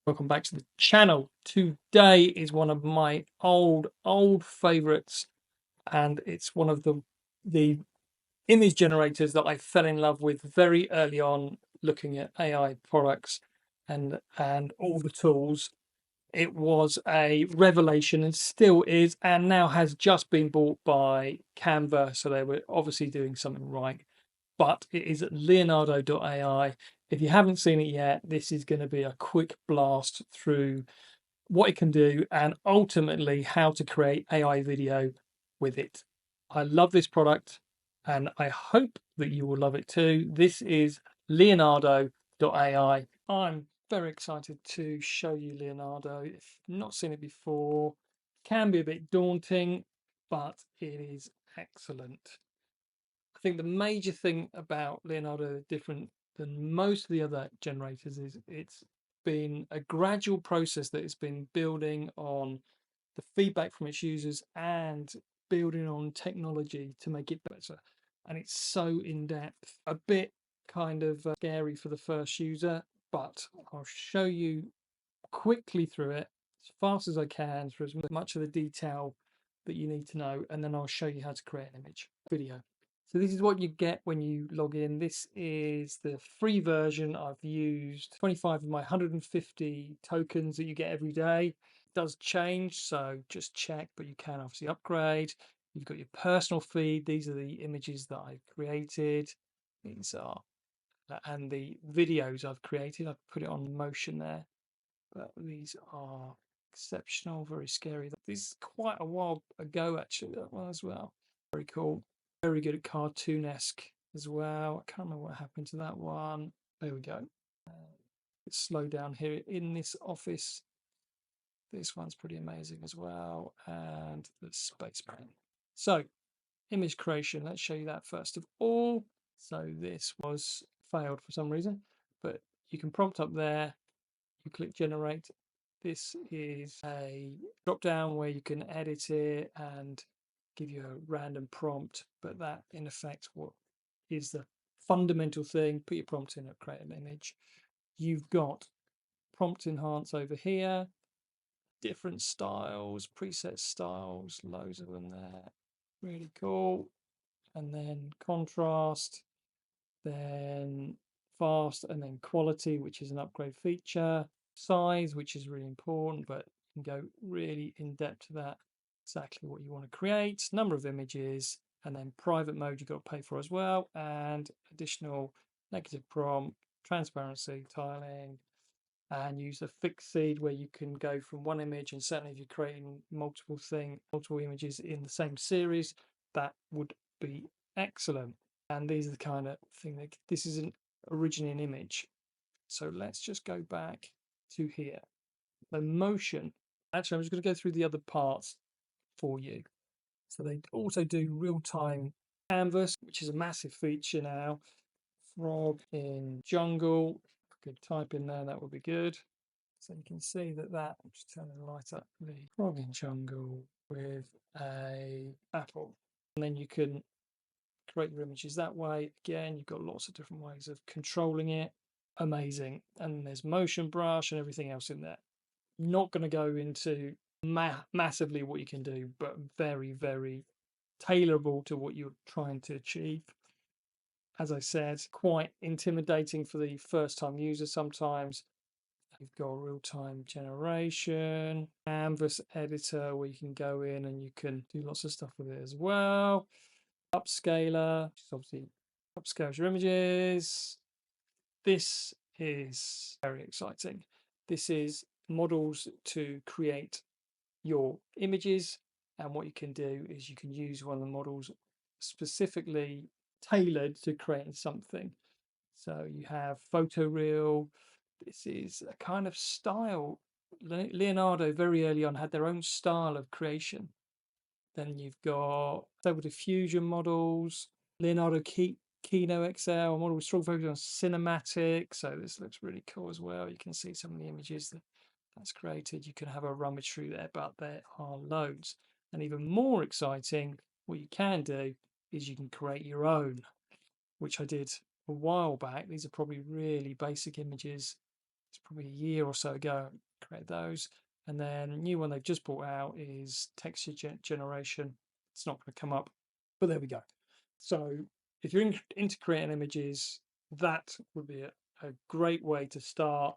Welcome back to the channel. Today is one of my old favorites, and it's one of the image generators that I fell in love with very early on looking at AI products and all the tools. It was a revelation and still is, and now has just been bought by Canva, so they were obviously doing something right. But it is Leonardo AI. If you haven't seen it yet, this is going to be a quick blast through what it can do and ultimately how to create AI video with it. I love this product and I hope that you will love it too. This is Leonardo AI. I'm very excited to show you Leonardo. If you've not seen it before, it can be a bit daunting, but it is excellent. I think the major thing about Leonardo different than most of the other generators is it's been a gradual process that it's been building on the feedback from its users and building on technology to make it better. And it's so in depth, a bit kind of scary for the first user, but I'll show you quickly through it as fast as I can through as much of the detail that you need to know, and then I'll show you how to create an image video. So this is what you get when you log in. This is the free version. I've used 25 of my 150 tokens that you get every day. It does change, so just check, but you can obviously upgrade. You've got your personal feed. These are the images that I've created. These are, and the videos I've created. I've put it on motion there, but these are exceptional, very scary. This is quite a while ago, actually, that one as well. Very cool. Very good at cartoonesque as well. I can't remember what happened to that one. There we go. Let's slow down here in this office. This one's pretty amazing as well. And the spaceman. So, image creation. Let's show you that first of all. So this was failed for some reason, but you can prompt up there. You click generate. This is a drop down where you can edit it and give you a random prompt, but that in effect what is the fundamental thing. Put your prompt in and create an image. You've got prompt enhance over here, different styles, preset styles, loads of them there. Really cool. And then contrast, then fast, and then quality, which is an upgrade feature. Size, which is really important, but you can go really in depth to that, exactly what you want to create, number of images, and then private mode you've got to pay for as well, and additional negative prompt, transparency, tiling, and use a fixed seed where you can go from one image, and certainly if you're creating multiple images in the same series, that would be excellent. And these are the kind of thing that this isn't originally an image. So let's just go back to here. The motion. Actually, I'm just going to go through the other parts for you. So they also do real-time canvas, which is a massive feature now. Frog in jungle. If I could type in there, that would be good. So you can see that I'm just turning the light up. The frog in jungle with a apple. And then you can create your images that way. Again, you've got lots of different ways of controlling it. Amazing. And there's motion brush and everything else in there. Not going to go into massively what you can do, but very, very tailorable to what you're trying to achieve. As I said, quite intimidating for the first time user sometimes. You've got real-time generation, canvas editor where you can go in and you can do lots of stuff with it as well. Upscaler, which is obviously upscales your images. This is very exciting. This is models to create your images, and what you can do is you can use one of the models specifically tailored to create something. So you have photoreal. This is a kind of style. Leonardo very early on had their own style of creation. Then you've got Stable Diffusion models, Leonardo Kino XL model with strong focus on cinematic. So this looks really cool as well. You can see some of the images that's created. You can have a rummage through there, but there are loads. And even more exciting, what you can do is you can create your own, which I did a while back. These are probably really basic images. it's probably a year or so ago, create those. And then new one they've just brought out is texture generation. It's not going to come up, but there we go. So if you're into creating images, that would be a great way to start.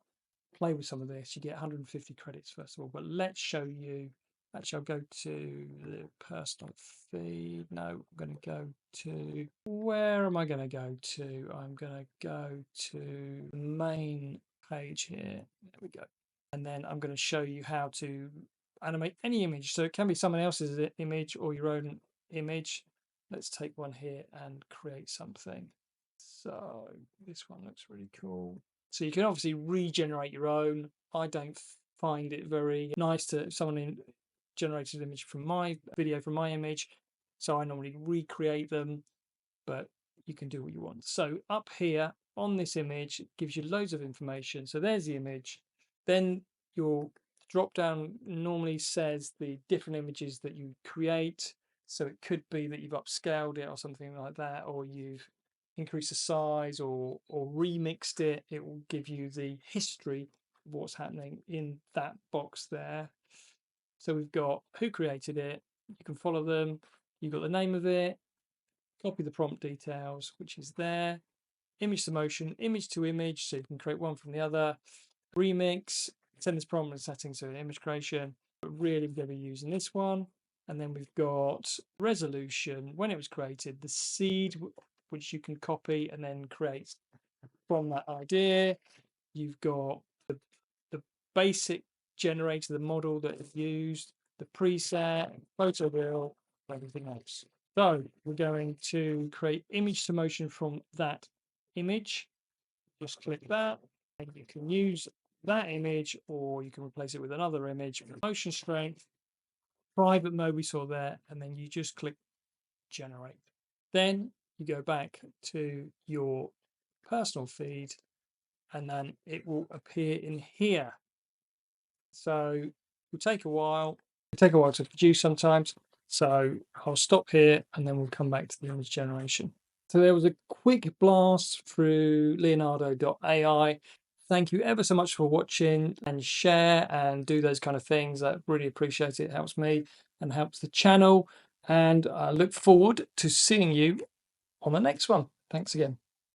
Play with some of this. You get 150 credits first of all, but let's show you. Actually, I'll go to the personal feed. No, I'm going to go to, where am I going to go to? I'm going to go to the main page here. There we go. And then I'm going to show you how to animate any image. So it can be someone else's image or your own image. Let's take one here and create something. So this one looks really cool. So you can obviously regenerate your own. I don't find it very nice to someone generated an image from my video from my image. So I normally recreate them, but you can do what you want. So up here on this image, it gives you loads of information. So there's the image. Then your drop down normally says the different images that you create. So it could be that you've upscaled it or something like that, or you've increased the size or remixed it. It will give you the history of what's happening in that box there. So we've got who created it. You can follow them. You've got the name of it. Copy the prompt details, which is there. Image to motion, image to image, so you can create one from the other. Remix, send this prompt and settings to image creation. But really, we're going to be using this one. And then we've got resolution, when it was created, the seed, which you can copy and then create from that idea. You've got the basic generator, the model that is used, the preset, photo wheel, everything else. So we're going to create image to motion from that image. Just click that, and you can use that image, or you can replace it with another image. Motion strength, private mode we saw there, and then you just click generate. Then you go back to your personal feed, and then it will appear in here. So it will take a while. It will take a while to produce sometimes. So I'll stop here and then we'll come back to the image generation. So there was a quick blast through Leonardo AI. Thank you ever so much for watching, and share and do those kind of things. I really appreciate it. It helps me and helps the channel. And I look forward to seeing you on the next one. Thanks again.